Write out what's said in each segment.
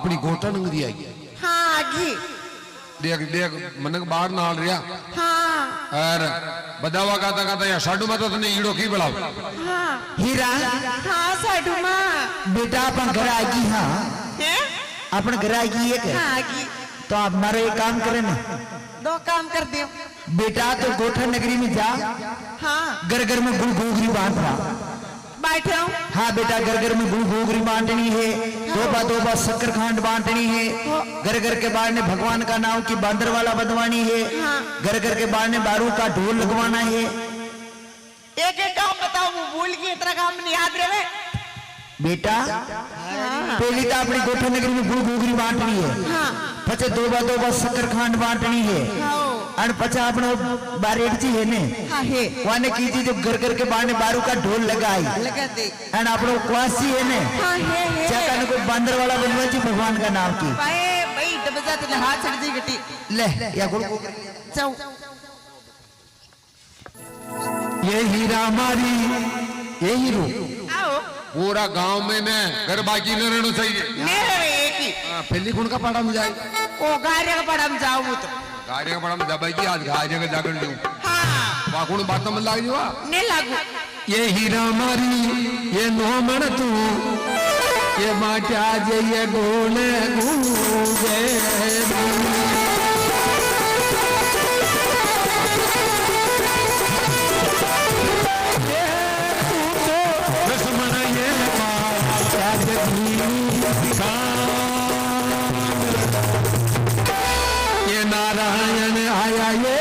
अपनी गोटा नंगदी आई हाँ आगी देख देख मनक बाहर नाल रिया हाँ और बदावा कहता कहता या साडू में तो तने ईड़ो की बड़ा हाँ हीरा हाँ साडू माँ बेटा अपन घर आगी हाँ हैं अपन घर आगी है क्या हाँ आगी तो आप मारो एक काम करे ना दो काम कर दियो बेटा तो गोठा नगरी में जा हाँ घर घर में गुड़ घोगरी बांट रहा बैठे हूँ हाँ बेटा घर घर में गुड़ घोगरी बांटनी है दोबा दोबा शक्कर खांड बांटनी है घर घर के बाहर ने भगवान का नाम की बांदर वाला बदवानी है घर घर के बाहर ने बारू का ढोल लगवाना है एक एक काम बताओ वो भूल गई इतना काम नहीं याद रहे बेटा पहली तो अपनी गोठा नगरी में गुड़ घोगरी बांटनी है पचे दोबा शक्कर खांड बांटनी है और पचा अपना बारेट है ने हाँ है वाने कीजिए जब घर घर के बाहर बारू का ढोल लगाई लगा दे एंड अपना क्वासी है ने हाँ है चाका को बांदर वाला बनवा जी भगवान का नाम की भाई भाई डबजा तेरे हाथ छड़ दी गटी ले या गुड़ जाओ ये हीरा मारी ये हीरो आओ पूरा गांव में ने घर बाकी न रहना चाहिए मेरे एक ही पहली गुण का पाड़ा में जाए ओ गारे का पड़ा हम जाओ वो तो गाड़ी का पाड़ा में दबाई की आज गाड़ी का जाकर दूं हाँ वाकुण बात में लाग जवा नहीं लागू ये हीरा मारी ये नो मन तू ये माटा जे ये गोले गूंजे ये नारायण आया ये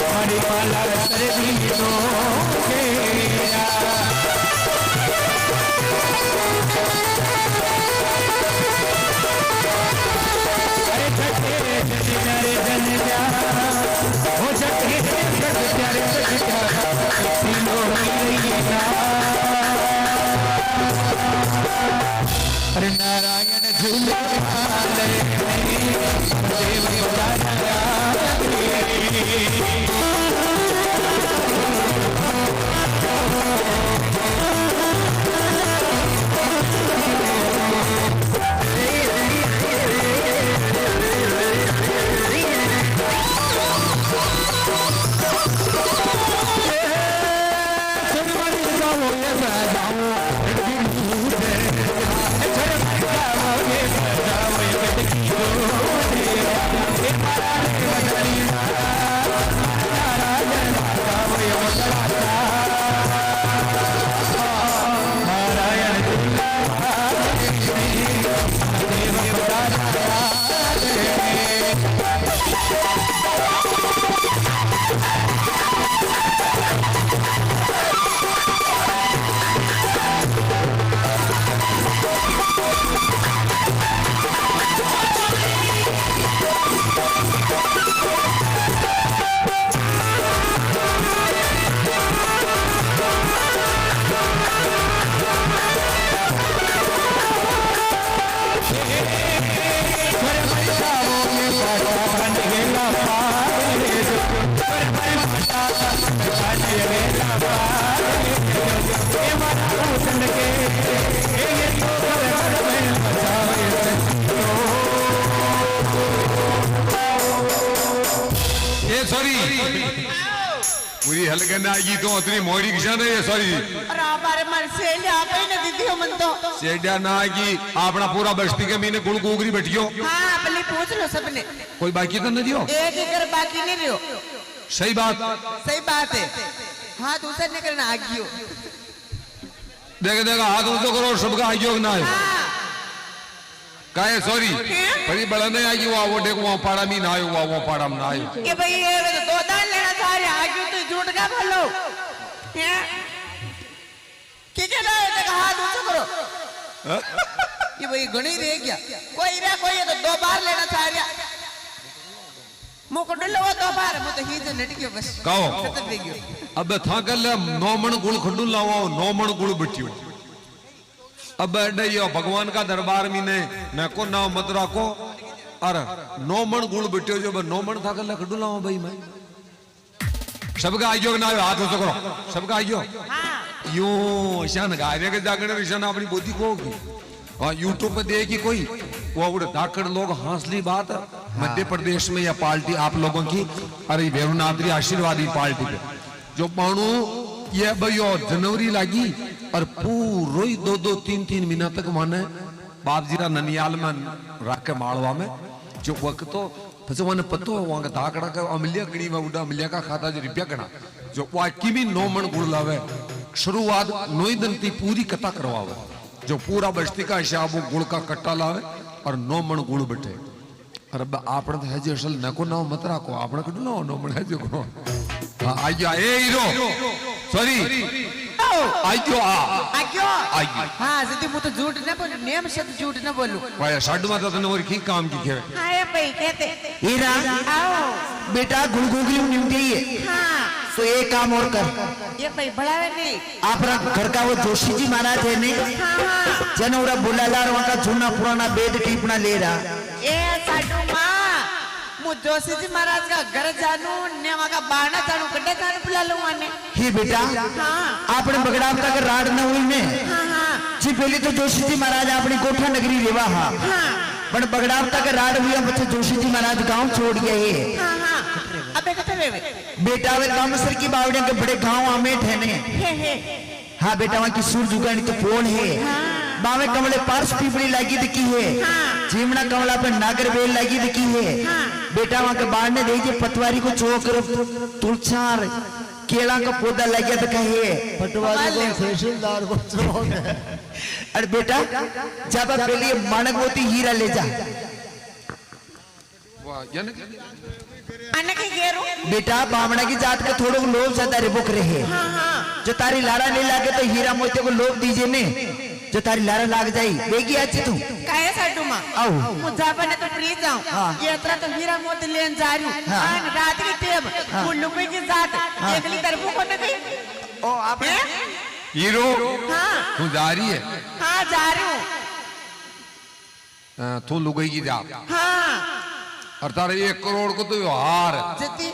हरिपाला अरे नारायण झूले सॉरी पूरी हल्के ना आएगी तो उतनी मोड़ी किसा नहीं है सॉरी और आप बारे मन से ले आप ही ना दीदी हो मन तो सेडिया ना आएगी अपना पूरा बस्ती के महीने गुड़ गोगरी बैठियो हाँ पहले पूछ लो सबने कोई बाकी तो नहीं दियो एक ही कर बाकी नहीं रहो सही बात है हाँ दूसरे ने करना आगियो देख हाथ ऊंचो करो सबका आइयो ना है काहे सॉरी बड़ी बड़ा नहीं आएगी वो देखो वहाँ पाड़ा में ना आयो वो पाड़ा में ना आयो कि भाई ये तो दो दान लेना था रे आगियो तो झूठ का बोलो क्या कहना है देखो हाथ ऊंचो करो ये भाई गणी रह गया कोई है तो दो बार लेना था रे मुको डलो दो बार मु तो ही तो नट गयो बस कहो खत्म हो गयो अब था कल 9 मण गुड़ खंडू लाओ 9 मण गुड़ बिटियो अब ये भगवान का दरबार में ने को नाम मत रखो और 9 मण गुड़ बिटियो जो 9 मण था कल खंडू लाओ भाई मैं सबका आइयो ना हाथ हो करो सबका आइयो यूं ईशान गायने के जागने ईशान अपनी बुद्धि को होगी और यूट्यूब पे देखी कोई वो उड़े धाकड़ लोग हंसली बात मध्य प्रदेश में या पार्टी आप लोगों की अरे वेरुनाद्री आशीर्वादी पार्टी पे जो पाणु ये भाई जनवरी लागी और पूरो ही 2-3 महीना तक माने बाप जीरा ननियाल में रख के मालवा में जो वक्त तो फिर मैंने पतो वहां का धाकड़ा का अमलिया गणी में उड़ा अमलिया का खाता जो रुपया गणा जो वाकी भी 9 मण गुड़ लावे शुरुआत 9 दिन की पूरी कथा करवावे जो पूरा बस्ती का हिसाब वो गुड़ का कट्टा लावे और 9 मण गुड़ बैठे और अब आपने तो है जो असल नको ना मत रखो आपने कटू ना 9 मण है जो को हाँ आइयो ए हीरो सॉरी आइयो आइयो हाँ सीधी मुझे झूठ न बोलूं नियम से झूठ न बोलूं भाई साडू माता तो और की काम की खेवे हाँ ये भाई कहते हीरा आओ बेटा गुड़गुगली निमटी है हाँ तो एक काम और कर ये भाई बढ़ावे नहीं आपरा घर का वो जोशी जी महाराज है ने जन उरा बुलालार वहां का जूना पुराना बेद टीपना ले रहा ए साडू माँ मु जोशी जी महाराज का घर जानू ने वहाँ का बारना जानू कड्डे जानू बुला लूँ आने ही बेटा आपने बगड़ाव का अगर राड न हुई ने जी पहले तो जोशी जी महाराज अपनी कोठा नगरी रेवा हा पर बगड़ाव तक राड हुई बच्चे जोशी जी महाराज गांव छोड़ गए है अबे कते वे बेटा वे कामसर की बावड़िया के बड़े गांव आमेठ है ने हाँ बेटा वहाँ की सूर जुगानी तो पोल है बावे कमले पार्श पीपड़ी लगी दिखी है जीवना कमला पे नागर बेल लगी दिखी है बेटा वहाँ के बाढ़ ने देखिए पतवारी को चोकर तुलसार केला का पौधा लग गया तो कहे पटवारी को तहसीलदार को चोक अरे बेटा जब पहले मानकवती हीरा ले जा अन्ना के गेरो बेटा बामणा की जात के थोड़ो लोभ ज्यादा रिबुक रहे जो तारी लारा नहीं लागे तो हीरा मोती को लोभ दीजिए ने जो तारी लारा लाग जाई बेगी आची तू काहे साडू माँ आओ मुझे बने तो फ्री जाऊं ये तरह तो हीरा मोती लेन जा रही हूँ रात की टेब मुल्लू पे की जात एकली तरफ को न गई ओ आप हीरो हाँ तू जा रही है हाँ जा रही हूँ तू लुगाई की जा हाँ और तारे 1 करोड़ को तो हार जितनी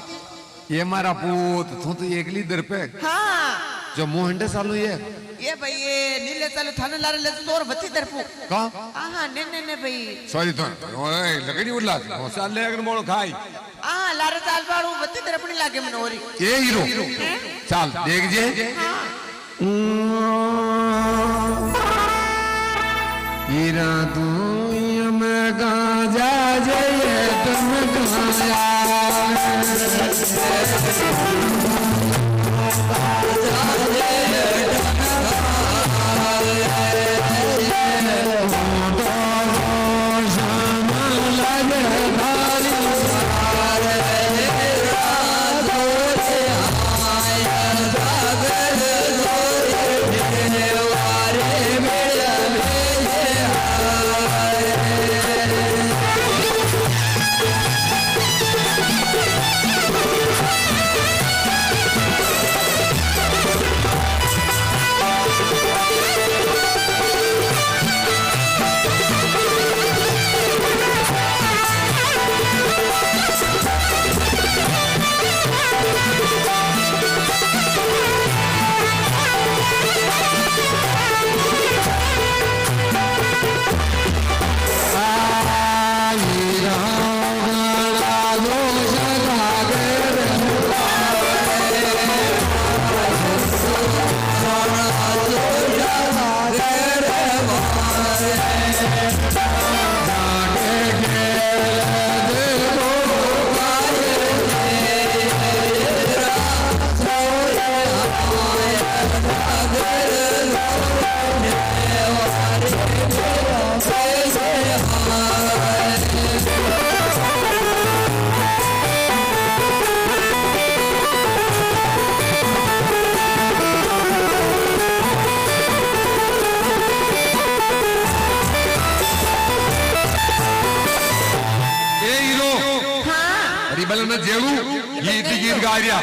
ये हमारा पूत तू तो एकली दर पे हाँ जो मोहंडे सालू ये भाई ये नीले चालू थाने लारे ले तो और बच्ची तरफू का हाँ ने भाई सॉरी तो ओए लगड़ी उड़ला हो साल ले अगर मोड़ खाई हाँ लारे चाल बाड़ू बच्ची तरफ नहीं लागे मनोरी ये हीरो चल देख जे हीरा तू मैं गाजा जय तुम गाया जेड़ू गीत गीत गा रिया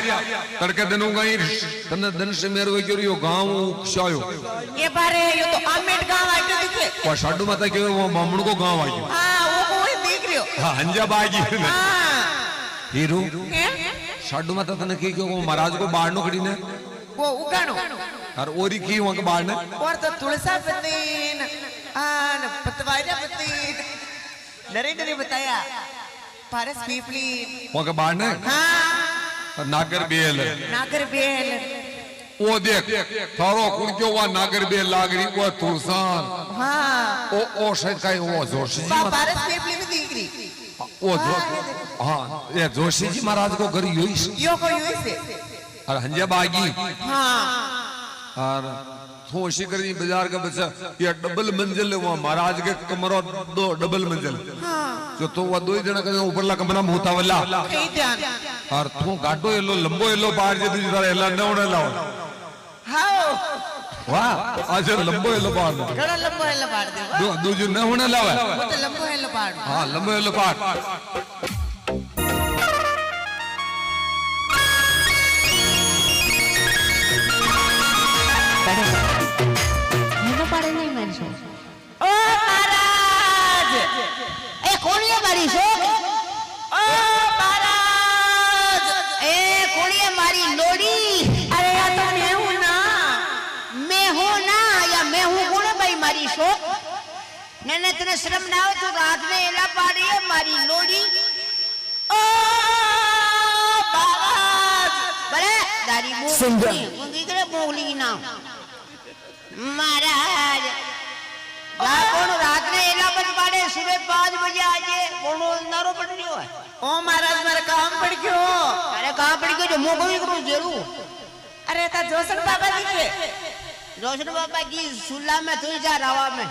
तड़के दिनों गई तने दिन से मेरे को यो गांव शायो ये बारे यो तो आमेट गांव आके दिखे वो साडू माता के वो मामून को गांव आई हां वो कोई देख रियो हां हंजा बागी हां हीरो हैं साडू माता तने की को महाराज को बाढ़ नो खड़ी ने वो उगानो और ओरी की वहां के बाढ़ ने और तो तुलसा पतीन आन पतवारिया पतीन नरेंद्र बताया पारस पीपली वहां के बाढ़ ने हां नागर बेल नागर बेल वो देख थारो कुड़क्यो वा नागर बेल लाग रही वो तुलसान हां ओ शायद काई वो जोशी जी पारस पीपली में दिख रही वो जो हां ये जोशी जी महाराज को घर यो को यूं से और हंजा बागी हां और थोशी करी बाजार का बच्चा ये डबल मंजिल है वहाँ महाराज के कमरा दो डबल मंजिल जो तो वह दो ही जना का ऊपरला कमरा में होता वाला कई ध्यान और तू गाडो एलो लंबो एलो बाहर जे तुझे तारा एला न उड़े लाओ हाओ वाह आज लंबो एलो बाहर घड़ा लंबो है लबाड़ दे दो दूजे न होने लावे वो तो लंबो है लबाड़ हाँ लंबो एलो बाहर મને પાડે નહીં મારી છો ओ महाराज એ કોણીએ મારી છો ओ महाराज એ કોણીએ મારી લોડી अरे यार तो मैं हूं ना मैं हूं ना या मैं हूं कोण भाई मारी છો ने तने शर्म ना हो तू रात में एला पाड़ी है मारी लोड़ी ओ महाराज बरे दारी बोली मुंगी करे बोली ना महाराज कोण रात में एला बज पाड़े सुबह 5 बजे आजे कोण नारो पड़ रही है ओ महाराज मेरा काम पड़ गयो अरे कहां पड़ गयो जो मोको भी करो जेरू अरे ता जोसन बाबा दिखे रोशन बाबा की सुल्ला में तू जा रवा में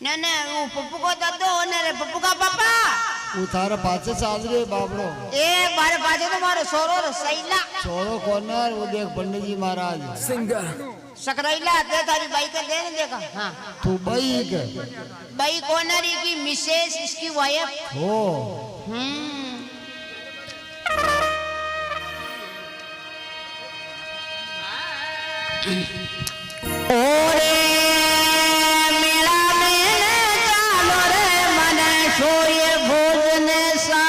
ने वो पप्पू को दो ने रे पप्पू का पापा वो थारा पाछे चाल रे बाबड़ो ए मारे पाछे तो मारो सोरो सैला छोरो कॉर्नर वो देख पंडित जी महाराज सिंगर सकरैला दे तारी बाई का दे देखा हां तू बई के बाई कॉर्नर की मिसेस इसकी वाइफ हो ओरे मेरा मेरे चालो रे मन सोए भोजन सा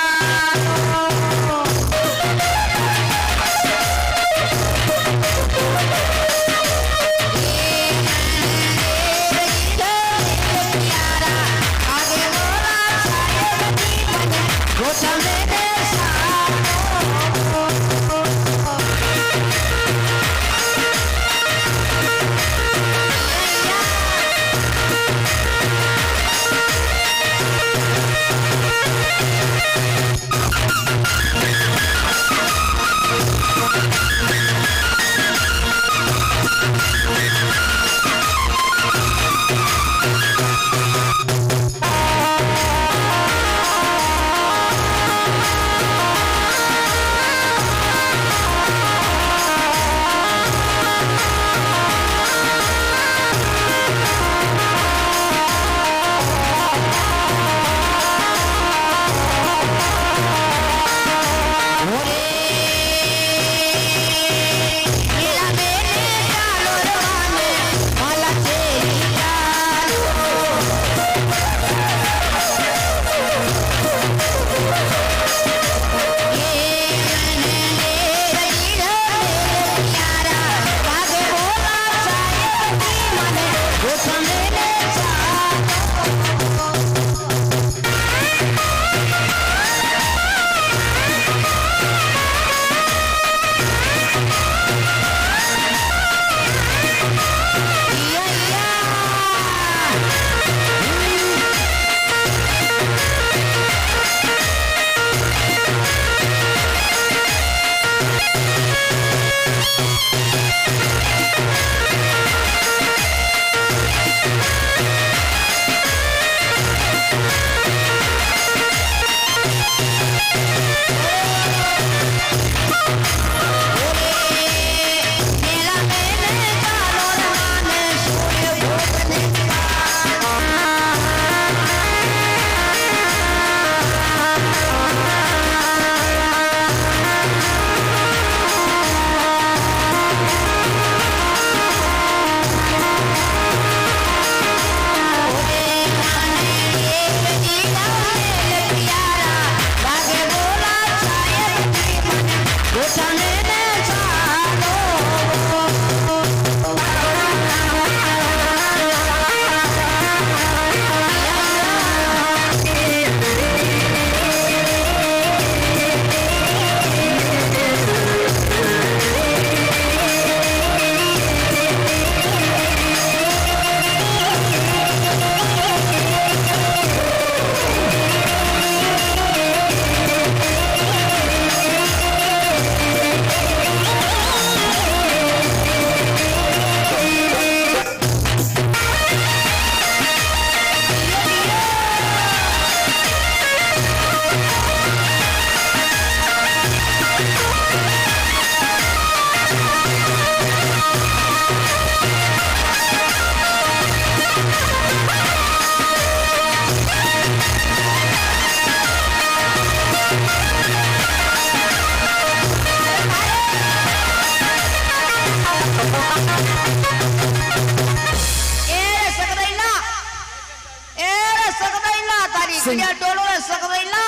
डोलो रे सकरैला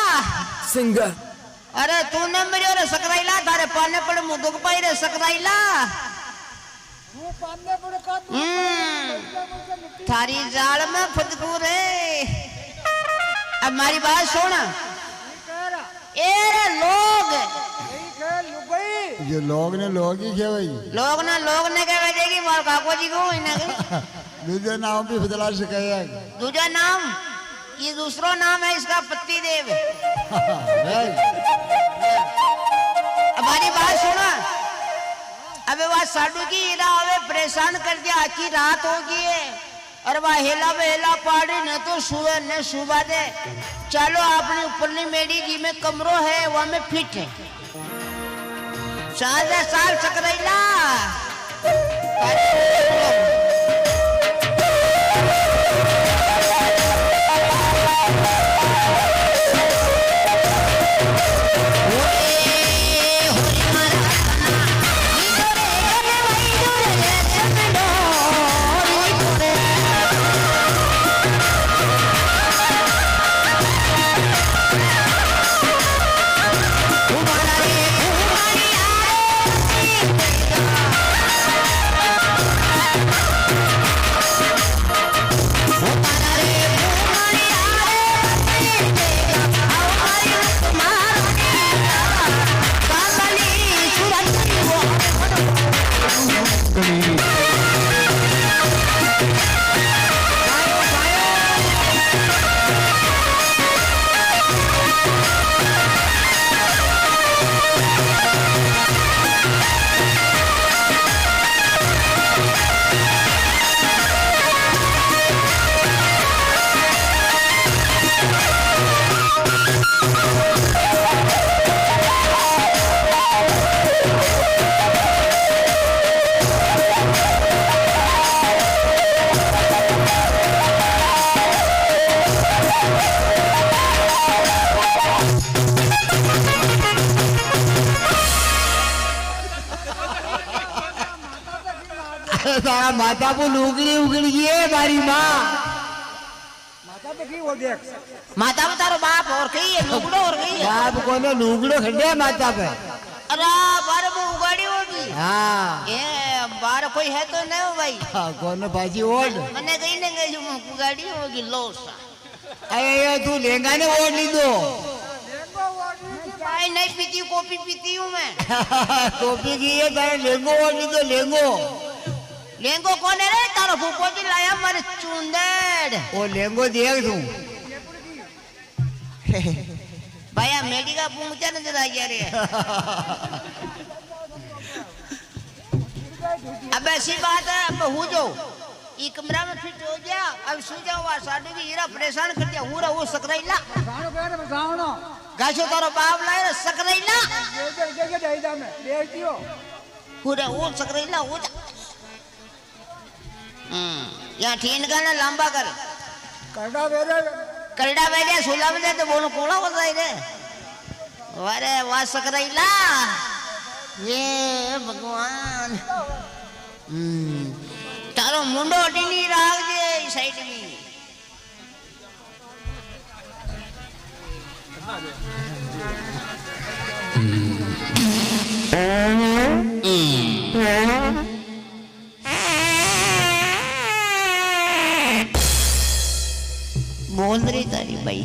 सिंगर अरे तूने मेरे रे सकरैला थारे पाने पड़े मुदुक पाई रे सकरैला थारी जाल में फुदकू रे अब हमारी बात सुन ए रे लोग ये लोग ने लोग ही क्या भाई लोग ने कह देगी मार काको जी को इन्हें दूसरे नाम भी बदला सकाया दूसरा नाम ये दूसरा नाम है इसका पत्ती देव हमारी बात सुना अबे वह साडू की हीरा हमें परेशान कर दिया आखी रात होगी है और वह हेला वेला पाड़ी न तो सुबह न सुबह दे चलो आपने ऊपरली मेरी जी में कमरो है वह में फिट है साल सकरैला तारा माता को लुगड़ी उगड़ी है हमारी माँ माता में तारो बाप और कही है लुगड़ो और कही है बाप को ना लुगड़ो खड़े माता पे अरे बार वो उगाड़ी होगी हाँ ये बार कोई है तो नहीं हो भाई कौन बाजी ओढ़ मैंने कहीं नहीं गई जो उगाड़ी होगी लोसा अरे तू लहंगा ने ओढ़ ली दो चाय नहीं पीती कॉफी पीती हूँ मैं कॉफी की है तारे लेंगो ओढ़ ली दो लेंगो लेंगो कौन है रे तारो फूफो जी लाया मारे चुंदेड़ वो लेंगो देख तू भैया मेडी का पूंछा नजर आ गया रे अब ऐसी बात है अब हो जाओ ये कमरा में फिट हो गया अब सो जाओ वहाँ साडू की हीरा परेशान कर दिया हो रहा वो सकरैला गाछो तारो बाप लाए रे सकरैला हो रहा वो सकरैला हो जा यहाँ ठीन करना लंबा कर करड़ा वेले सोला में तो बोलो कोला हो जाए रे अरे वाह सकरैला ये भगवान तारो मुंडो अटी नहीं राख दे साइड में बोल रही तारी भाई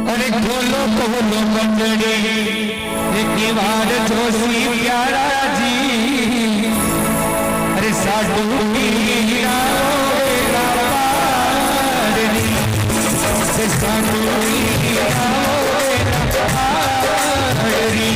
अरे बोलो बोलो मंडली एक बार जोशी प्यारा जी अरे साडू की हीरा ओला पारनी से साडू की हीरा ओला पारनी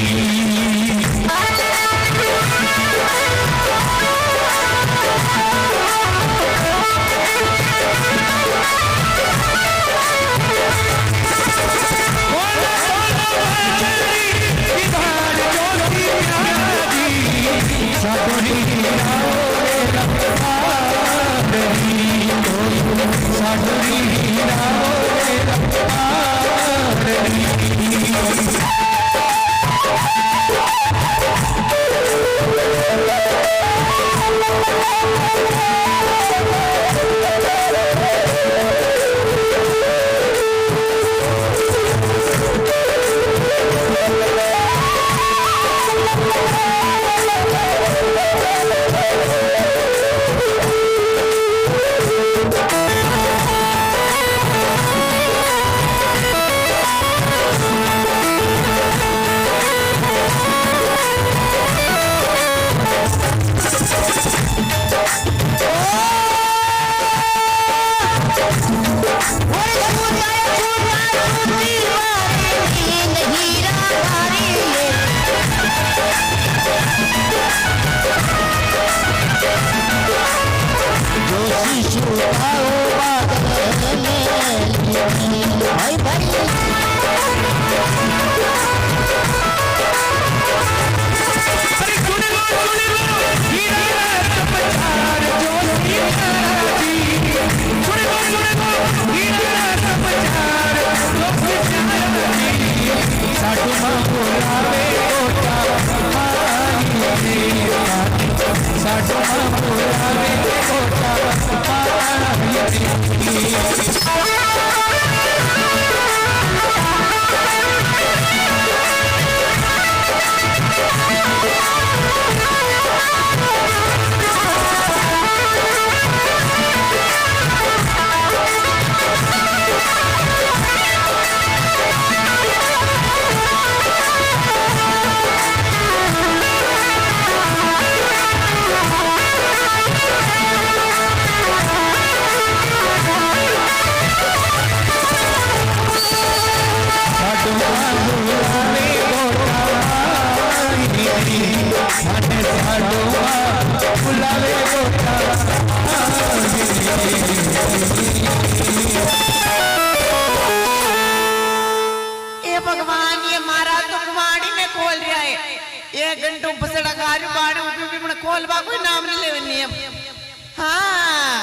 Thank you. ये भगवान ये मारा तो कुमारी ने खोल रहा है एक घंटों पसड़ा गाड़ी बाड़े ऊपर भी मैंने खोल बा कोई नाम नहीं ले नियम हाँ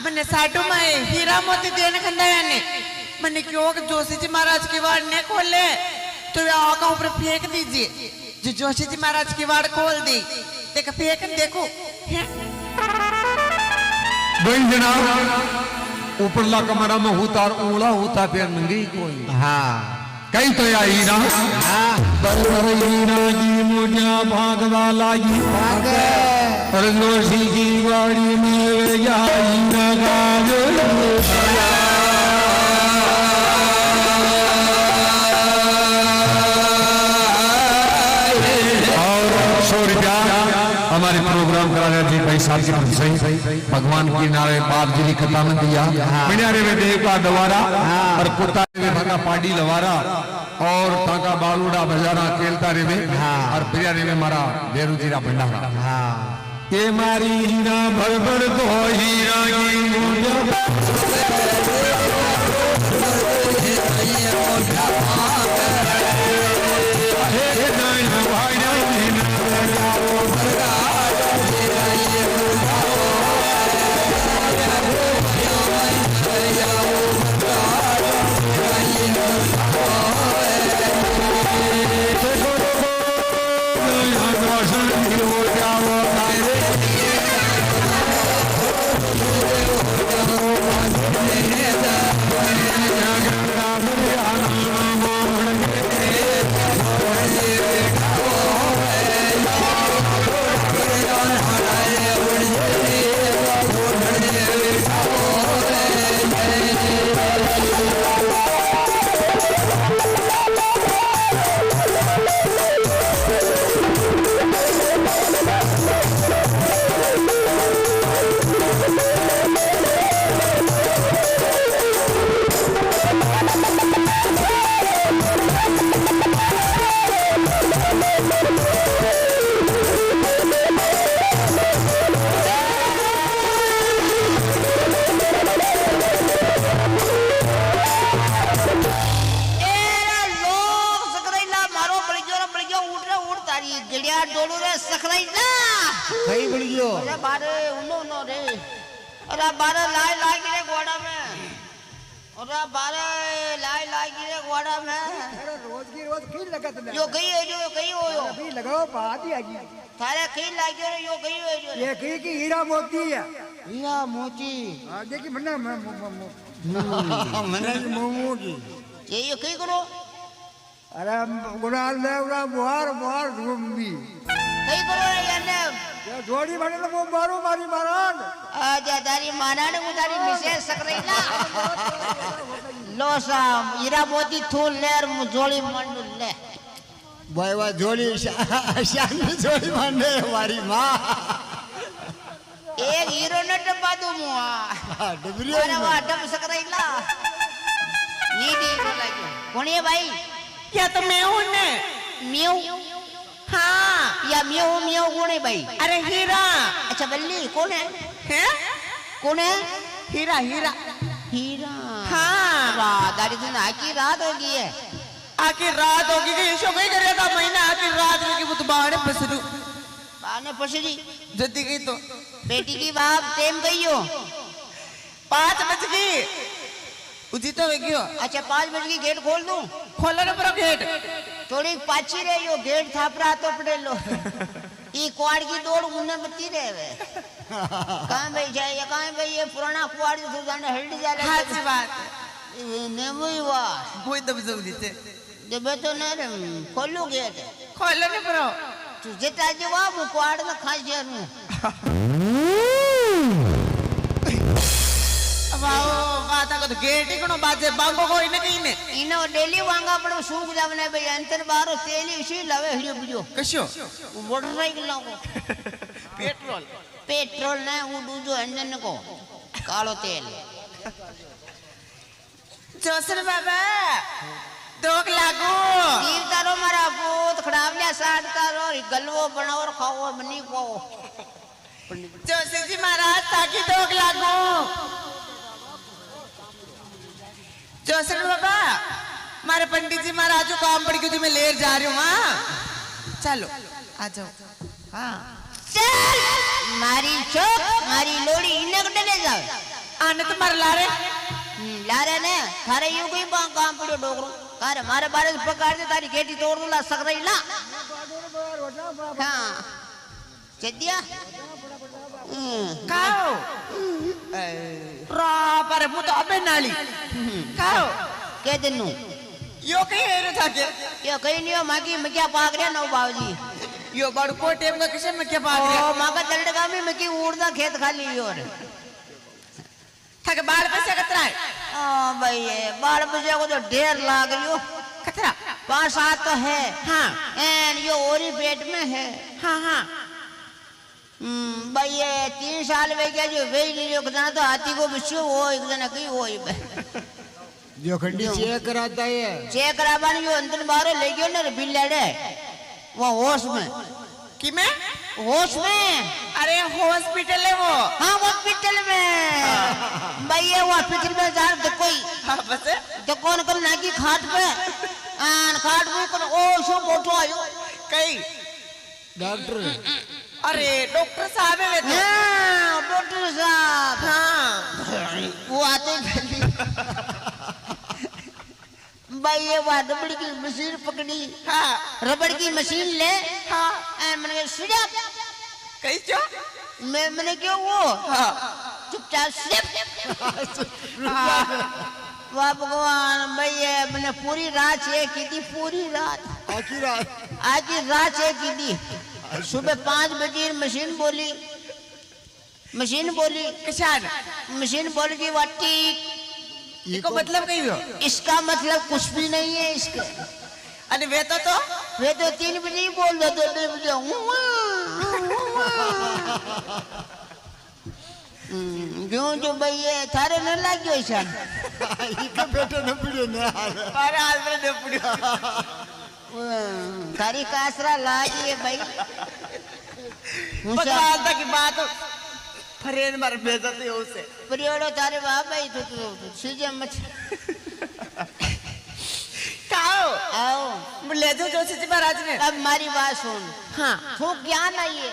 मैंने साइडों में हीरा मोती देने खंडा यानी मैंने क्यों कि जोशी जी महाराज की वाड़ ने खोले तो ये आका ऊपर फेंक दीजिए जो जोशी जी महाराज की वाड़ खोल दी देखो फेंक देखो भाई जनाब ऊपरला कमरा में होता और ऊँगला होता फिर मंगी कोई हाँ कई तो आई ना हीरा जी मुझा भागवा लागी और जोशी की वाड़ी में आई ना गाजो हमारे प्रोग्राम करा रहे जी भाई साहब की सही भगवान की नारे बाप जी की कथा में दिया मिनारे में देव का दवारा और कुत्ता में भगा पाडी लवारा और ताका बालूड़ा बजाना खेलता रे में और प्रियारे में मारा बेरू जीरा भंडारा ये मारी हीरा भर भर तो हीरा की अरे बारह लाई लाई गिरे घोड़ा में अरे बारह लाई लाई गिरे घोड़ा में रोज की रोज खील लगत ना यो कही है जो कही हो यो अभी लगाओ बात ही आगी थारे खील लागी रे यो कही है जो ये कही की हीरा मोती है हीरा मोती आगे की मन्ना मैंने मोमो की ये कही करो अरे गुनाल ले उड़ा बुहार बुहार घूमबी कही करो याने ये जोड़ी बने तो वो मारो मारी महाराज आजा तारी मानाने मुतारी मिसेस सकरेला लो साम हीरा मोती थूल ले और जोड़ी मंडल ले भाई वाह जोड़ी शान जोड़ी मारने हमारी माँ एक हीरो ने डब्बा दूँ मुआ डबरिया अरे वाह डब सकरेला नीडी लगी कौन है भाई क्या तो मैं हूँ ने म्यू हाँ या म्यू म्यू कौन है भाई अरे हीरा अच्छा बल्ली कौन है हैं कौन है हीरा हीरा हीरा हाँ रात आज दिन आकी रात होगी है आखिर रात होगी कि यशो कहीं करे था महीना आखिर रात में की वो तो बाहर पसरू बाने पसरी जल्दी गई तो बेटी की बाप टेम गई हो 5 बज गई उजी तो वे गयो अच्छा 5 बजे की गेट खोल दूं खोलो ना पूरा गेट थोड़ी पाची रे यो गेट थापरा तो पड़े लो ये कुआड़ की दौड़ उन्हें बत्ती रहे वे कहाँ भाई जाए कहाँ भाई ये पुराना कुआड़ जो जाने हल्दी जा रहा हाची बात ने वही वाह कोई दब जल्दी से जब तो ना खोलू गेट खोलो ने ब्रो तू जेता जो वाह वो कुआड़ में खास जानू वाओ बात को तो गेट ही कनो बाजे बांगो कोई न कहीं ने इनो डेली वांगा पड़ो सूख जावने भाई अंतर बारो तेल इसी लावे हिड़ियो बिड़ियो कशो वो मोटरसाइकिल लाओ पेट्रोल ने वो दूजो इंजन को कालो तेल जोसन बाबा दोक लागू तीर तारो मारा पूत खड़ावलिया साठ तारो गलवो बनाओ और खाओ और बनी पाओ जोशी जी महाराज ताकि दोक लागू जोसन बाबा मारे पंडित जी महाराज को काम पड़ गई मैं लेर जा रही हूँ हाँ चलो आ जाओ हाँ चल मारी चोक मारी लोड़ी इन्हें कटे ले जाओ आने तो मर ला रहे लारे ने थारे यू कोई काम पड़ो डोगरो तारे मारे बारे से पकड़ दे तारी गेटी तोड़ दूला सक रही ला हाँ चदिया खाओ रा पर मुँह तो अबे नाली खाओ के दिन नु यो कहीं है था के यो कहीं नहीं हो माकी मैं क्या पाग रहा नौ बाबूजी यो बड़ को टेम का किसे में क्या पाग ओ रहा माँ का दलडगा में मैं की उड़दा खेत खाली योर थके बाल पैसे कतरा है हाँ भाई ये बाल बजे को तो ढेर लाग लियो कतरा 5-7 तो है हाँ एंड यो ओरी पेट में है हाँ हाँ भाई ये 3 साल में क्या जो वे नहीं जो कितना तो हाथी को बिच्छू वो एक दिन की वो ही जो खंडी चेक कराता है चेक कराबानी जो अंदर बाहर ले गयो ना बिल लेडे वो होश में कि मैं होश में अरे हॉस्पिटल है वो हाँ हॉस्पिटल में भाई ये हॉस्पिटल में जा तो कोई हाँ बस तो कौन कर नाकी खाट पे खाट पे कौन ओ सो मोटो आयो कई डॉक्टर अरे डॉक्टर साहब है वे तो हाँ डॉक्टर साहब हाँ वो आते भाई ये वो रबड़ की मशीन पकड़ी हाँ रबड़ की मशीन ले हाँ मैंने सुझा कई क्यों मैंने क्यों वो हाँ चुपचाप वाह भगवान भाई ये मैंने पूरी रात चेक की थी पूरी रात आखिर आज की रात चेक की थी सुबह 5 बजे मशीन बोली किसान मशीन बोल की वाटी इको मतलब कहीं हो इसका मतलब कुछ भी नहीं है इसका अरे वे तो वे तो 3 बजे ही बोल दो 2 बजे क्यों जो भाई ये थारे न लाग गयो ऐसा इके बेटे न पड़े न अरे आज में दे पुड़ियो थारी कासरा लागी है भाई भगवान तक की बात फरेन मार बेइज्जती हो उसे परियोड़ो तारे वाह भाई तो सीजे मत खाओ आओ ले दो जोशी जी महाराज ने अब मारी बात सुन हाँ तू क्या नहीं है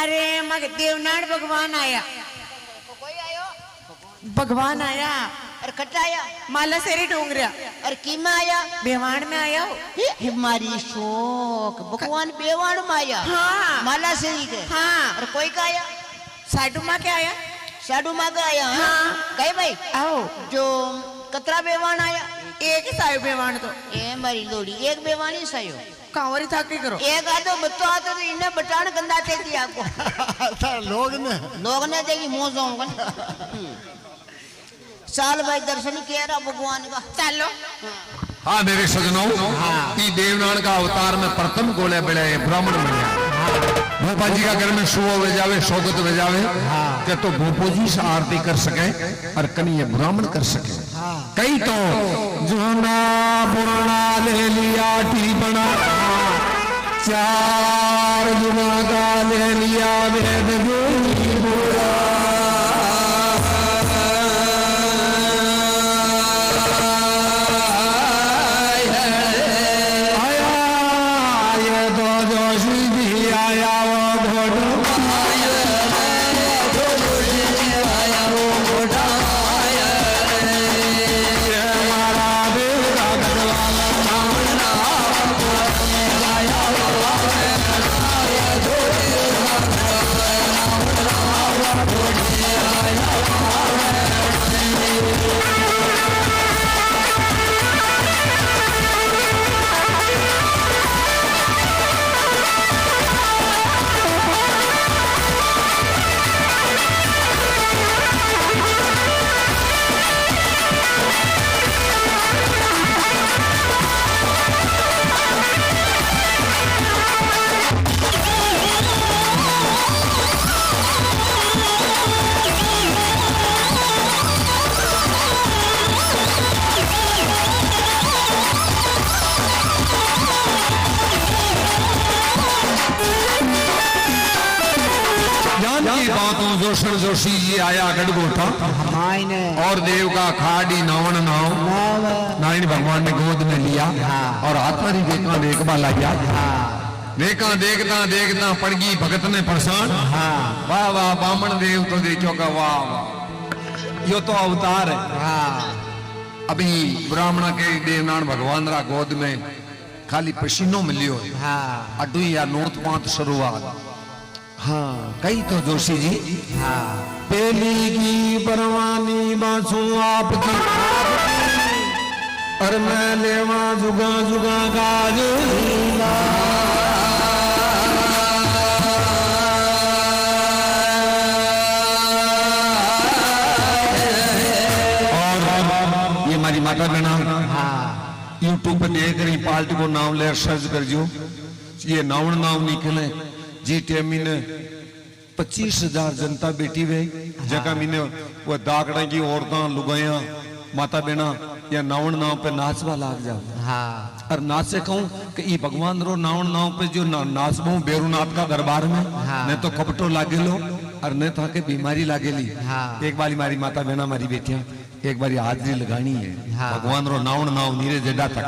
अरे मग देवनाथ भगवान आया कोई आयो भगवान आया और कटाया माला सेरी डोंगरिया और कीमा आया बेवान में आया हो हे मारी शोक भगवान बेवान में आया हाँ माला से ही के हाँ और कोई का आया साडू माँ क्या आया साडू माँ का आया हाँ। कहे भाई आओ जो कतरा बेवान आया एक ही सायो बेवान तो ए मारी लोड़ी एक बेवान ही सही हो कांवरी था की करो एक आदो बच्चों आता तो इन्हें बटान गंदा थे थी आपको लोग ने देखी मुंह जाऊंगा साल भाई दर्शन किया रहा भगवान का चलो हाँ मेरे सजनों की देवनान का अवतार में प्रथम गोले बेड़े ब्राह्मण बन भोपा जी का घर में सुबह में जावे स्वागत में जावे कि तो भोपो जी से आरती कर सके और कनी ये ब्राह्मण कर सके कई तो जुना पुराना ले लिया टी बना 4 जुना का ले लिया वेद गोरी बोला सुदर्शन जोशी जी आया गढ़गोटा मायने और देव का खाड़ी नावण नाव नारायण भगवान ने गोद में लिया और हाथ में देखा देखबा लाया देखा देखता देखता पड़ गई भगत ने परेशान वाह वाह बामण देव तो देखो का वाह वाह यो तो अवतार है। अभी ब्राह्मण के देवनारायण भगवान रा गोद में खाली पसीनो मिलियो अडू या नोत पांत शुरुआत हाँ कई तो जोशी जी पहली की परवानी बासू आपकी और मैं लेवा जुगा जुगा गाज और ये हमारी माता बहना यूट्यूब पे देख रही पार्टी को नाम ले सर्च कर जो ये नावण नाम निकले जी टेमी ने 25,000 जनता बैठी हुई जगह मीने वो दागड़ा की औरतां लुगाइया माता बहना या नावण नाव पे नाचवा लाग जाओ और नाच से कहूं कि ये भगवान रो नावण नाव पे जो नाचबो बेरुनाथ का दरबार में न तो कपटो लागे लो और न था के बीमारी लागेली एक बारी मारी माता बहना मारी बेटियां एक बारी हाजरी लगानी है भगवान रो नावण नाव नीरे जेडा तक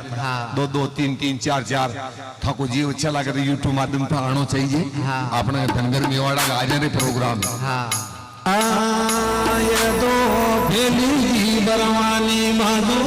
2-2 3-3 4-4 थाको जीव अच्छा लगे तो यूट्यूब माध्यम पे आनो चाहिए अपने धनगर मेवाड़ा का आज प्रोग्राम ये तो फेली बरवानी माधु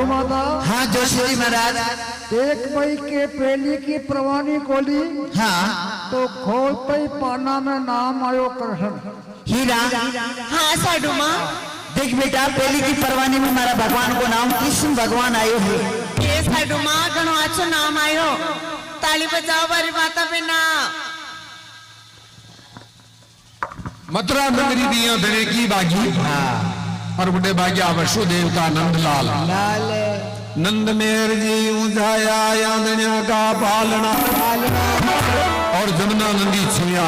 माता हाँ जोशी जी महाराज। 1 मई के पहली की प्रवानी खोली हाँ तो खोलते ही पाना में नाम आयो कृष्ण। हीरा हाँ साडू माँ, देख बेटा, पहली की परवानी में हमारा भगवान को नाम कृष्ण भगवान आयो है। ये साडू माँ घणो अच्छो नाम आयो। ताली बजाओ बारी माता बिना। मथुरा नगरी दिया धने की बागी और बड़े भाग्या वसु देवता नंदलाल लाल नंद मेहर जी ऊंझाया यादनिया का पालना और जमुना नंदी छिया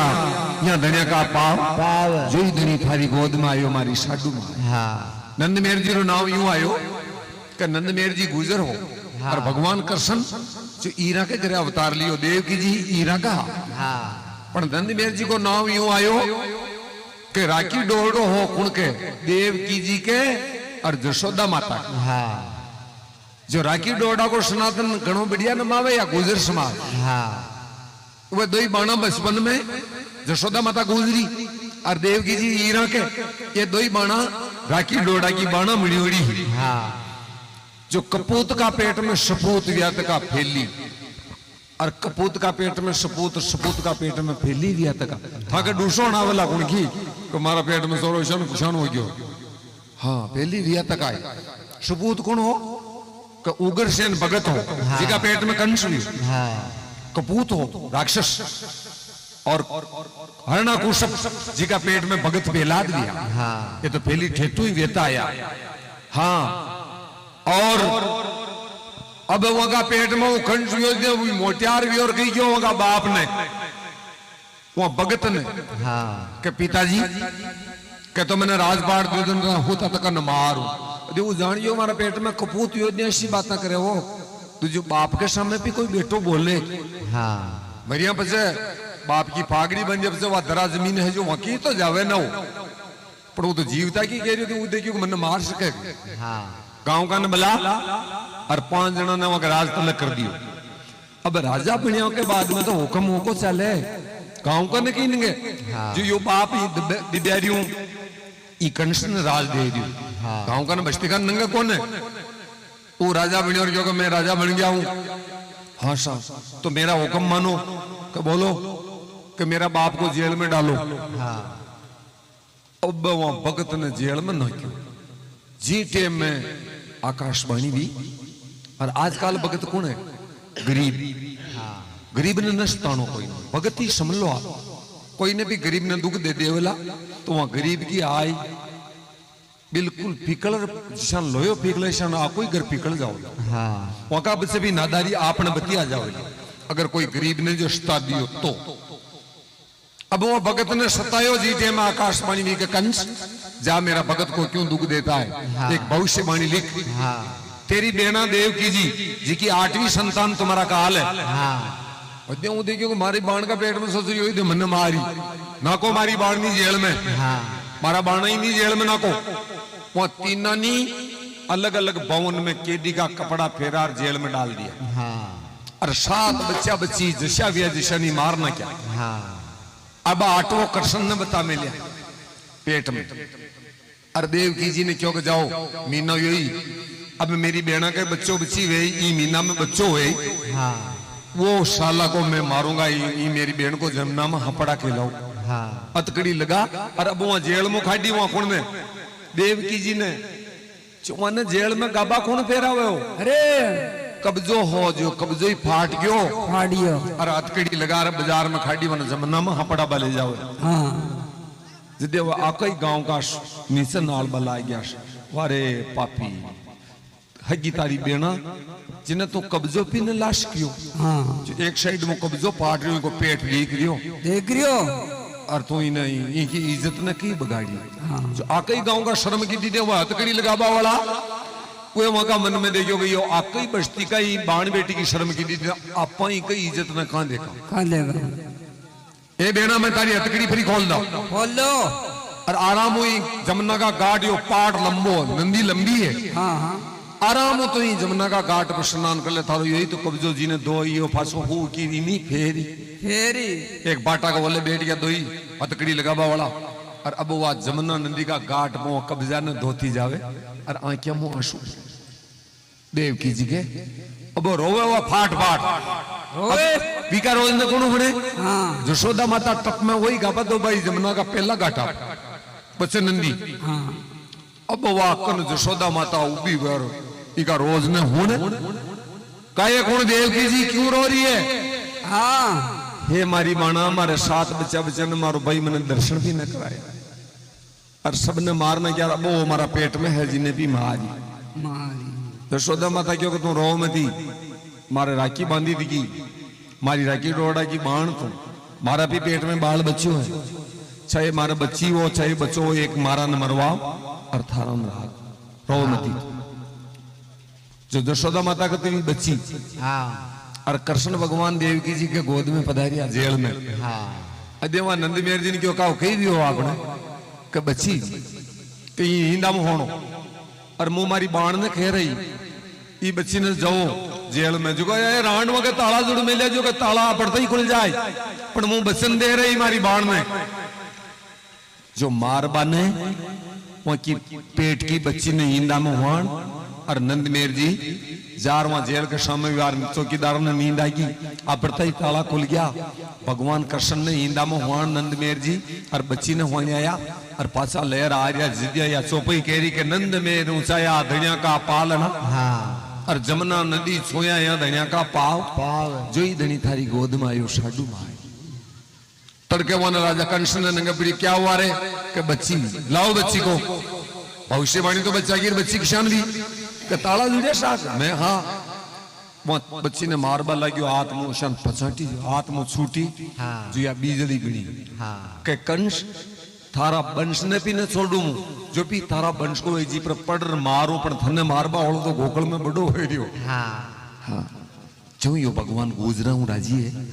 या धनिया का पाव पाव जोई धनी थारी गोद में आयो मारी साडू में। हाँ नंद मेहर जी रो नाम यूं आयो कि नंद मेहर जी गुजर हो और भगवान कृष्ण जो ईरा के घरे अवतार लियो देव की जी ईरा का हाँ पर नंद मेहर जी को नाम यूं आयो कि राखी डोरडो हो कुण के देव की जी के और जशोदा माता के। हाँ जो राखी डोरडा को सनातन घणो बढ़िया नमावे या गुजर समाज हाँ वह दो ही बाणा बचपन में जशोदा माता गुजरी और देव की जी ईरा के ये दो ही बाणा राखी डोरडा की बाणा मिड़ी उड़ी हाँ जो कपूत का पेट में सपूत व्यात का फैली और कपूत का पेट में सपूत सपूत का पेट में फैली व्यात का था के दूसरो ना वाला कौन की तो मारा पेट में सोरो शन कुशन हो गयो। हाँ फैली व्यात का है सपूत कौन हो कि उग्रसेन भगत हो जिका पेट में कंस हुई हाँ कपूत हो राक्षस और हरणाकुशप जिका पेट में भगत प्रहलाद लिया। हाँ ये तो पहली ठेठू ही वेता आया। हाँ और अब वहां पेट में वो खंड मोटियार भी और कही क्यों वहां बाप ने वहां भगत ने हाँ के पिताजी के तो मैंने राजपाट दे दिन होता तक न मारू वो जानियो हमारा पेट में कपूत योजना ऐसी बात करे वो तो जो बाप के सामने भी कोई बेटो बोले हाँ मरिया पसे बाप की फागड़ी बन जब से वह दरा जमीन है जो वकी तो जावे ना हो पर वो तो जीवता की कह रही थी वो देखियो मन मार सके। हाँ गांव का न बला और 5 जना ने वहां राज तलक कर दियो। अब राजा बनियों के बाद में तो हुक्म होको चले गांव का न कीनेंगे जो यो बाप दिब्यारियों ई कंस ने राज दे दियो। गांव का न बस्ती का नंगे कौन है वो राजा बनियो और क्योंकि मैं राजा बन गया हूं। हाँ साहब तो मेरा हुक्म मानो कि बोलो कि मेरा बाप को जेल में डालो। अब वहां भगत ने जेल में न क्यों जी टेम में आकाशवाणी भी और आजकल भगत कौन है गरीब गरीब ने नस्तानो कोई भगत ही समझ लो आप कोई ने भी गरीब ने दुख दे देवला तो वहां गरीब की आई बिल्कुल पिकल जैसा लोयो पिकल कोई घर पिकल जाओ हाँ वहां का से भी नादारी आपने बतिया जाओ अगर कोई गरीब ने जो सता दियो तो। अब वो भगत ने सतायो जी टेम आकाशवाणी भी के कंस जा मेरा भगत को क्यों दुख देता है। एक भविष्यवाणी लिख तेरी बेना देव की जी की 8वीं संतान तुम्हारा काल है। वो देखियो मारी बाण का पेट में सोच रही हुई मन मारी ना को मारी बाण नहीं जेल में मारा बाण ही नहीं जेल में ना को वहां तीना नी अलग अलग भवन में कैदी का कपड़ा फेरार जेल में डाल दिया और 7 बच्चा बच्ची जशा व्या जशा नहीं मारना क्या। अब 8वां कृष्ण ने बता में लिया पेट में और देव की जी ने क्यों जाओ मीना यही अब मेरी बेना के बच्चों बच्ची वे ई मीना में बच्चों हुए वो साला को मैं मारूंगा ई मेरी बहन को जमना में हपड़ा खिलाऊ अतकड़ी लगा और अब वहां जेल में खाड़ी वहां कौन में देव की जी ने चौने जेल में गाबा कौन फेरा हुए हो अरे कब्जो हो जो कब्जो ही फाट गयो फाड़ियो और अतकड़ी लगा रहे बाजार में खाड़ी वन जमना में हपड़ा बले जाओ। हाँ जिदे वो आकई गांव का नीचे नाल बला गया वारे पापी हगी तारी बेना जिन्हें तो कब्जो पी ने लाश कियो। हाँ जो एक साइड में कब्जो पाट रही को पेट लीक रियो देख रियो और तो नहीं इनकी इज्जत ने की बगाड़ी। जो आकई गांव का शर्म की दीदे वो हथकड़ी लगाबा वाला वो वहां का मन में देखियो गई आकई बस्ती का ही बाण बेटी की शर्म की दीदी आपा ही कई इज्जत ने कहां देखा कहाँ देगा ए बेना मैं तारी हथकड़ी फिर खोल दो खोल लो और आराम हुई जमुना का घाट यो पाट लंबो नंदी लंबी है। हाँ हाँ आराम हो तो ही जमुना का घाट पर स्नान कर ले थारो यही तो कब्जो जी ने दो यो फासो हु की नी फेरी फेरी एक बाटा का बोले बैठ गया दो ही हथकड़ी लगाबा वाला और अब वह जमुना नंदी का घाट मो कब्जा ने धोती जावे और आंखिया मो आंसू देवकी जी के अब रोवे वो फाट फाट पीका रोज ने कौन बने जशोदा माता टप में वही गापा दो भाई जमुना का पहला घाटा बच्चे नंदी अब वाह कन जशोदा माता उबी वर इका रोज ने होने काये कौन देवकी जी क्यों रो रही है हे मारी माना हमारे साथ बच्चा बच्चा ने मारो भाई मैंने दर्शन भी न कराया और सबने मारना क्या वो हमारा पेट में है जिन्हें भी मारी यशोदा माता क्यों कि तू रो में थी मारे राखी बांधी थी की मारी राखी डोड़ा की बाण तू मारा भी पेट में बाल बच्चों है चाहे मारा बच्ची हो चाहे बच्चो हो एक मारा न मरवाओ और थारा न रहा रो में थी जो यशोदा माता का तेरी बच्ची और कृष्ण भगवान देवकी जी के गोद में पधारिया जेल में अदेवा नंद मेहर जी ने क्यों कहा कही भी हो आपने कि बच्ची कहीं हिंदा में होनो और मुंह मारी बाण ने कह रही ये बच्ची ने जाओ जेल में जो ये रांड में के ताला जुड़ मिले जो के ताला पड़ता ही खुल जाए पर मुंह बचन दे रही मारी बाण में जो मार बाने वहां की पेट की बच्ची ने हिंदा में हुआ और नंद मेहर जी जार वहां जेल के सामने चौकीदार ने नींद आएगी आप पड़ता ही ताला खुल गया भगवान कृष्ण ने हिंदा में हुआ नंद मेहर जी और बच्ची ने हुआ आया और पासा लहर आ रहा जिद्या या चौपई कह रही के नंद मेहर ऊंचाया धनिया का पालना और जमुना नदी छोया या धनिया का पाव जो ही धनी थारी गोद में आयो साडू में आयो तड़के वाला राजा कंस ने नंगे पीड़ी क्या हुआ रे के बच्ची लाओ बच्ची को भविष्यवाणी तो बच्चा की बच्ची किसान ली के ताला जुड़े साथ मैं हाँ बच्ची ने मारबा लगी हाथ मुंह शन पचाटी हाथ मुंह छूटी जो या बीजली पीड़ी के कंस थारा वंश ने भी न छोड़ू जो भी थारा वंश को जी पर पड़ मारो पर थने मारबा होलो तो गोकल में बड़ो हो रियो जो यो भगवान गुजरा हूं राजी है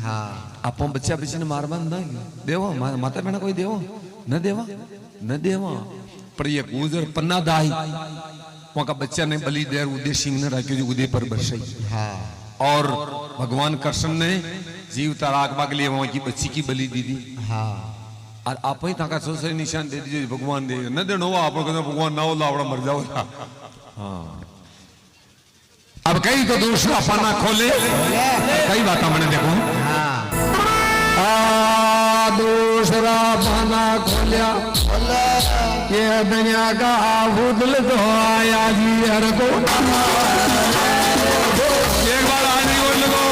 आप बच्चा बच्चे ने मारबा न देवा माता बहना कोई देवा न देवा पर ये गुजर पन्ना दाई वहां का बच्चा ने बलि दे उदय सिंह ने राखी जो उदय पर बरसाई और भगवान कृष्ण ने जीव तराकबा के लिए वहां की बच्ची की बलि दी थी और आप ही ताका सोचे निशान दे दीजिए भगवान दे न देनो आप भगवान ना हो लावड़ा मर जाओ अब कई तो दूसरा पाना खोले कई बात मैंने देखो दूसरा पाना खोलिया ये दुनिया का भूतल तो आया जी हर को एक बार आने को लगो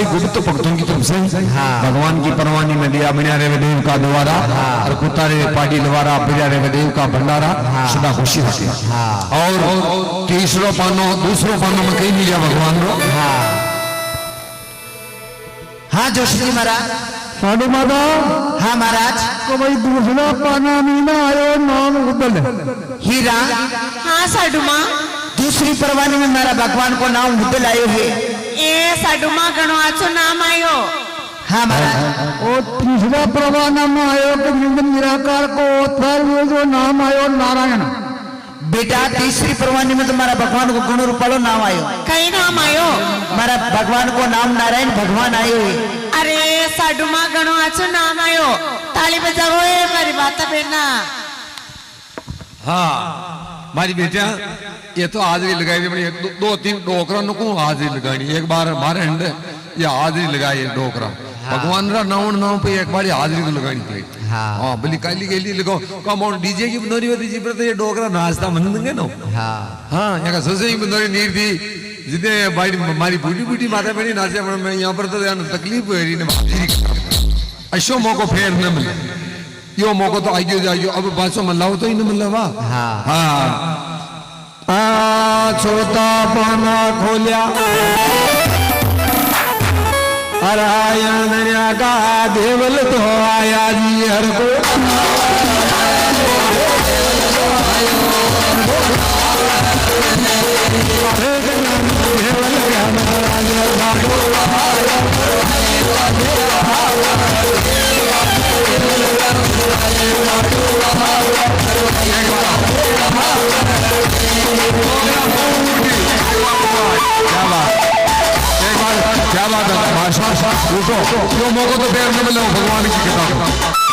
गुप्त भक्तों की तरफ से भगवान की परवानी में दिया बिनारे देव का द्वारा और कुतारे पाटी द्वारा बिनारे देव का भंडारा सदा खुशी होती है। और तीसरो पानो दूसरो पानो में कहीं नहीं जा भगवान रो। हाँ जोशी जी महाराज। साधु माता हाँ महाराज। को भाई दूसरा पाना मीना आयो नाम उदल हीरा। हाँ साडू माँ। दूसरी परवानी में मेरा भगवान को नाम उदल आयो है। ए साडू माँ घणो आछो नाम आयो। हाँ महाराज। और तीसरा परवाना में आयो कि निराकार को उत्तर में जो नाम आयो नारायण। बेटा तीसरी परवानी में तुम्हारा भगवान को गुण रूपालो नाम आयो। कई नाम आयो? हमारा भगवान को नाम नारायण भगवान आयो है। अरे साडू माँ घणो आछो नाम आयो। ताली बजाओ ए मारी बात बेना। हाँ मारी बेटा ये तो हाजरी लगाई थी दो तीन डोकरा नुकू हाजरी लगानी एक बार हमारे हंड ये हाजरी लगाई डोकरा भगवान रा नाउन नाम पे एक बार हाजरी तो लगानी पड़ी। हाँ बली काली गेली लगो कम और डीजे की बंदोरी होती जी पर तो ये डोकरा नाचता मन देंगे ना। हाँ यहाँ का सोचे ही बंदोरी नीर थी जितने भाई हमारी बूढ़ी बूढ़ी माता बहनी नाचे मैं यहाँ पर तो तकलीफ हुई ने अशो मौको फेर न मिले यो मौको तो आइयो जाइयो अब बासो मल्लाओ तो ही न मिला वाह। हाँ छोटा पाना खोलिया अरायण का देवल तो आया जी हर को क्या बात है जो मौका तो पैर न मिला भगवान की किताब।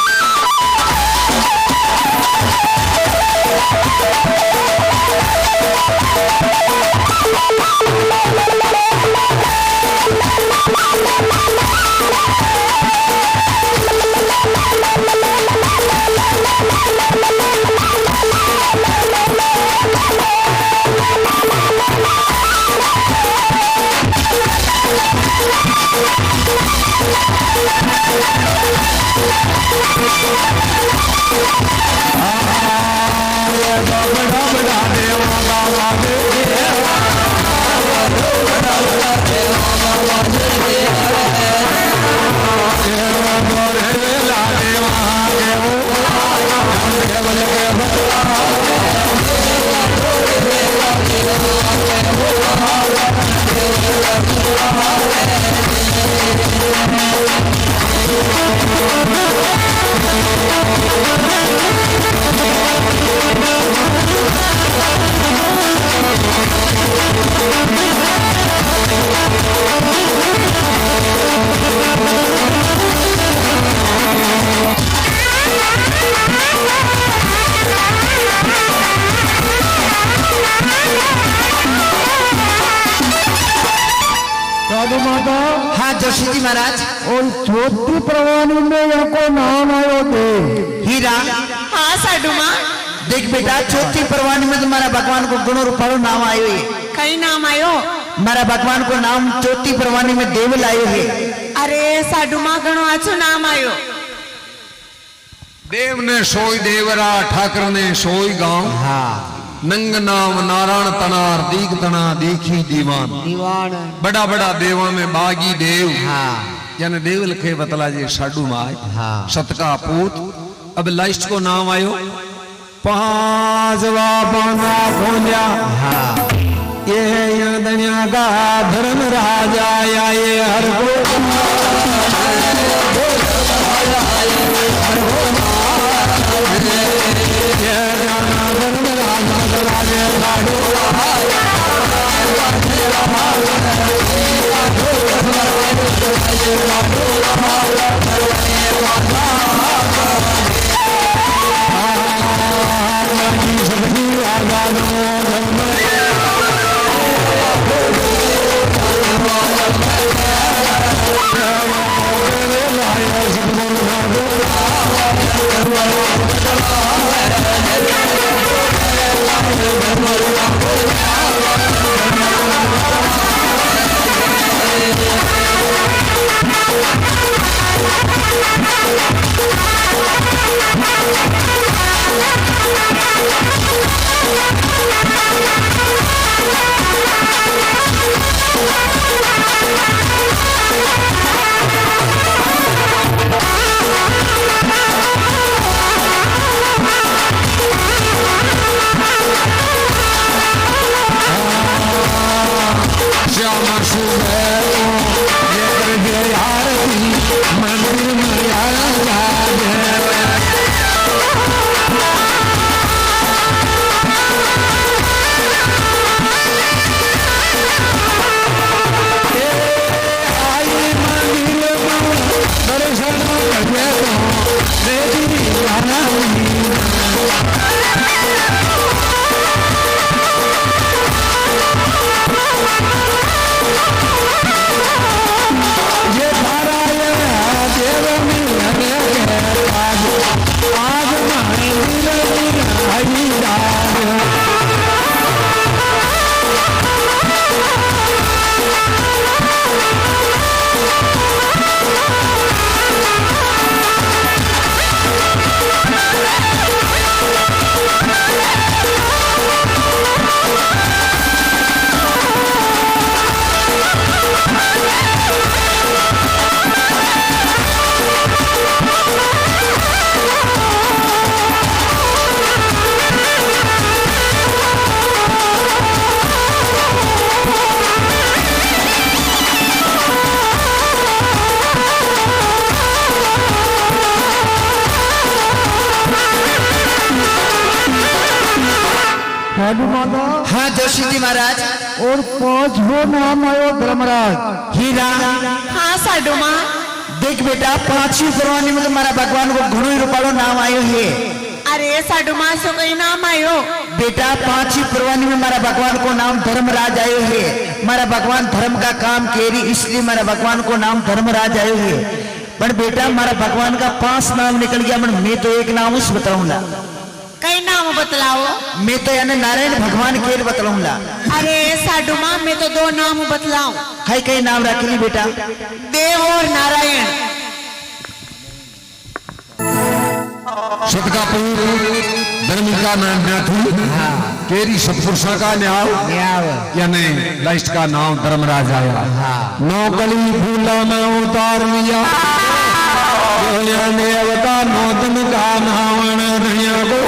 साधु माता हाँ जोशी जी महाराज। और चौथी प्रवानी में इनको नाम आयो देव हीरा हाँ साडू माँ देख बेटा, चौथी परवानी में तुम्हारा भगवान को गुणो रूपालो नाम आयो है। कई नाम आयो? हमारा भगवान को नाम चौथी परवानी में देव लायो है। अरे साडू माँ घणो आछो नाम आयो। देव ने सोई देवरा, ठाकर ने सोई गांव। हाँ नंग नाम नारायण तनार, दीख तना दीखी दीवान। दीवान बड़ा बड़ा देवा में बागी देव। हाँ यानी देव लिखे बतला जे साडू माय। हाँ सतका पूत। अब लाइस्ट को नाम आयो पांचवा पाना खोजा। हाँ ये दुनिया का धर्म राजा या ये हर साधु माता हाँ जोशी जी महाराज। और पांचवो नाम आयो धर्मराज हीरा हाँ साडू माँ देख बेटा, पांचवी परवानी में तुम्हारा भगवान को गुणो रूपालो नाम आयो है। अरे साडू माँ सो कई नाम आयो? बेटा पांचवी परवानी में हमारा भगवान को नाम धर्मराज आयो है। हमारा भगवान धर्म का काम केरी, इसलिए हमारा भगवान को नाम धर्मराज आयो है। पर बेटा हमारा भगवान का 5 नाम निकल गया, मैं तो एक नाम उस बताऊंगा। कई नाम बतलाओ? मैं तो यानी नारायण भगवान के बतलाऊंगा। अरे साडू माँ मैं तो 2 नाम बतलाऊं। कई कई नाम रख ली बेटा? देव और नारायण। सतका पूत धर्मिका नाम केरी सतपुरुषा का न्याव यानी लाइस्ट का नाम धर्मराज आया। नौकली फूला में उतार लिया ने अवतार नौतन का नावण धनिया को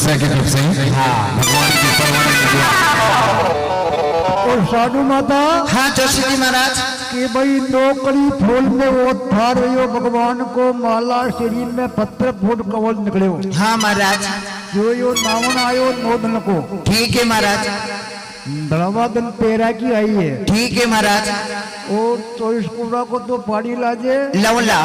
तपस्या की तरफ से भगवान की परवाने दिया। और साधु माता हाँ जोशी जी महाराज कि भाई नौकरी फूल में वो था रही भगवान को माला शरीर में पत्थर फूट कवल निकले हो हाँ महाराज जो यो नावन आयो नोदन को ठीक है महाराज दड़वा दिन तेरा की आई है ठीक है महाराज और 24 कुड़ा को तो पानी लाजे लवला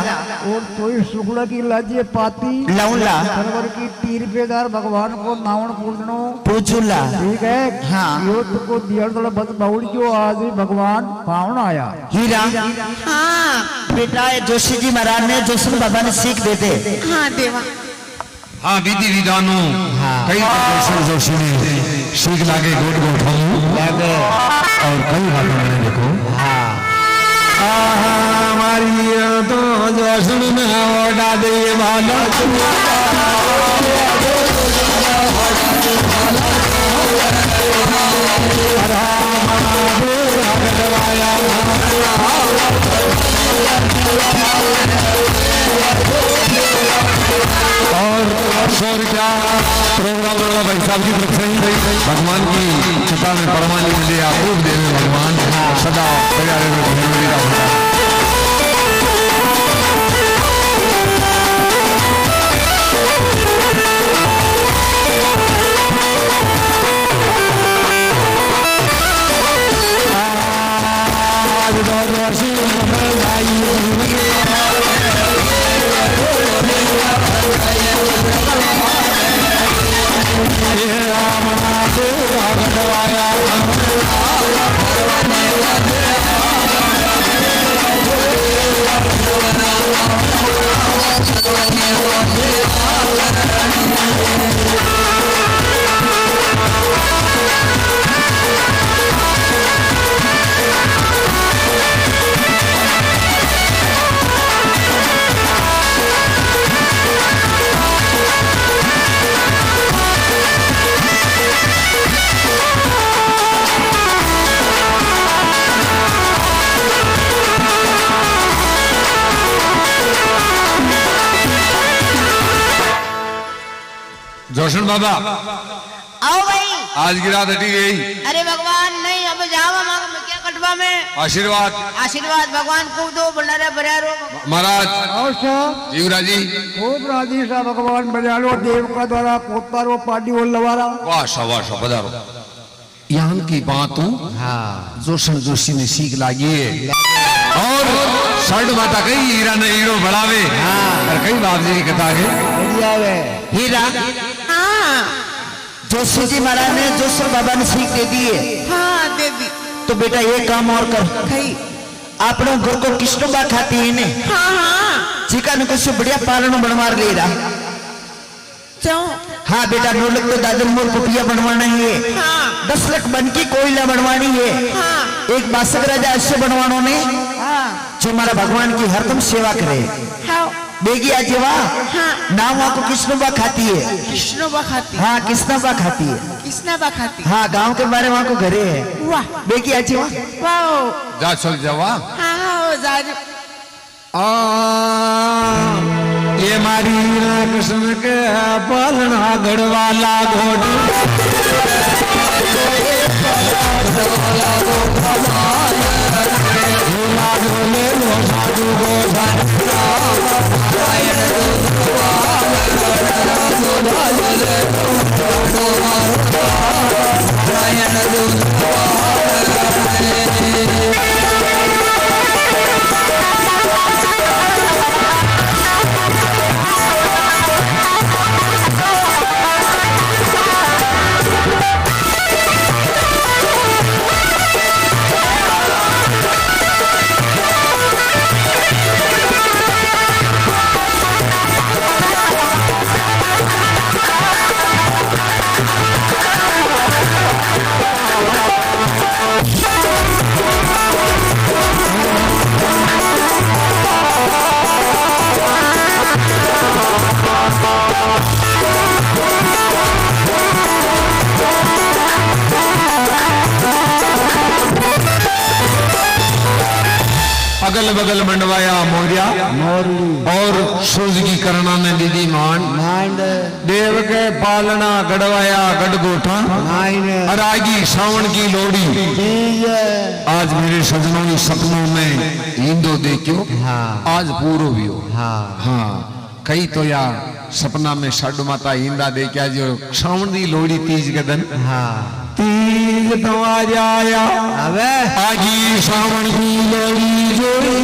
और 24 शुक्ला की लाजे पाती लवला सरवर की 3 रुपएदार भगवान को नावन पूजनो पूछूला ठीक है हाँ। युद्ध को दिया बस बाउल जो आज भी भगवान पावन आया हीरा हाँ बेटा ये जोशी जी महाराज ने जोशी बाबा ने सीख देते हाँ देवा हाँ विधि विधानों कई तरह जोशी ने सीख लागे गोट गोठाऊं और कई बातों मैंने देखो हमारी तो जोशन में ओडा दे वाला और क्या प्रोग्राम वाला भाई साहब की तरफ से भगवान की चिता में परमानी मिले खूब देवे भगवान सदा प्यारे में जोशन बाबा आओ भाई आज की रात हटी गई अरे भगवान नहीं अब जावा मांग क्या कटवा में आशीर्वाद आशीर्वाद भगवान को दो भंडारे बरारो महाराज और जीवराज जी खूब राजी सा भगवान बजालो देव का द्वारा पोतारो पार्टी और लवारा वाह शाबाश पधारो यहाँ की बात जोशन जोशी ने सीख लागी है और शर्ट माता कई हीरा ने हीरो बढ़ावे और कई बाप जी की कथा है हीरा हाँ जोशी जी महाराज ने जोशी बाबा ने सीख दे दी है हाँ देवी तो बेटा ये काम और कर कही अपने घर को किसनो बा खाती है ने हाँ हाँ चिका ने कुछ बढ़िया पालन बनवार ले रहा जाओ हाँ बेटा 9 लाख तो दादर मोर कुटिया बनवाना है हाँ 10 लाख बन की कोयला बनवानी है हाँ एक बासक राजा ऐसे बनवानों ने हाँ जो हमारा भगवान की हरदम सेवा करे हाँ बेगी आज हाँ नाम वहाँ को किसनो बा खाती है कृष्ण बखाती हाँ किसना बा खाती है कृष्णा बखाती हाँ गांव के बारे वहाँ को घरे है वाह बेगी आज वाह जा चल जावा हाँ हाँ जारी ये मारी कृष्ण के पालना गढ़वाला अगल बगल मंडवाया मोरिया और सूरज की करना ने दीदी मान देव के पालना गड़वाया गढ़गोठा अरागी सावन की लोड़ी। आज मेरे सजनों की सपनों में इंदो देखियो आज पूरो भी हो। हाँ कई तो यार सपना में साडू माता इंदा देखा जो सावन की लोड़ी तीज के दिन तीज तो आज आया आगी सावन की लोड़ी जोड़ी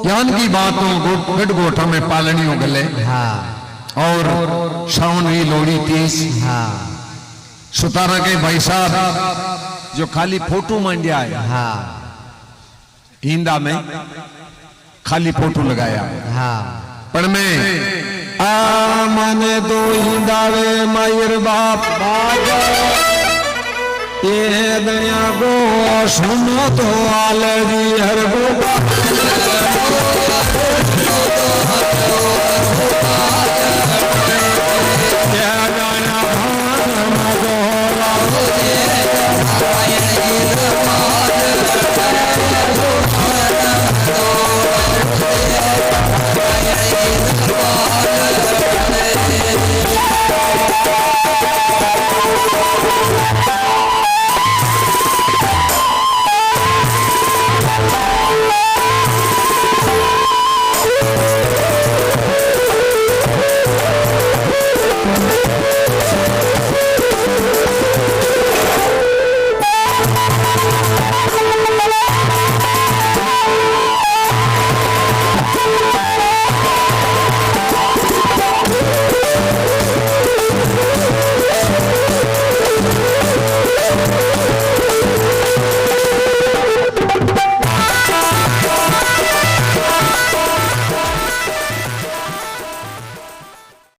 ज्ञान की बातों गढ़गोठा में पालनी हो गले हाँ और सावन की लोड़ी तीस हाँ सुतारा के भाई साहब जो खाली फोटो मांडिया है हाँ हिंदा में खाली फोटो लगाया हाँ पर मैं आ माने दो हिंदावे मायर बाप बाजा ये दया गो सुनो तो आलरी हर गो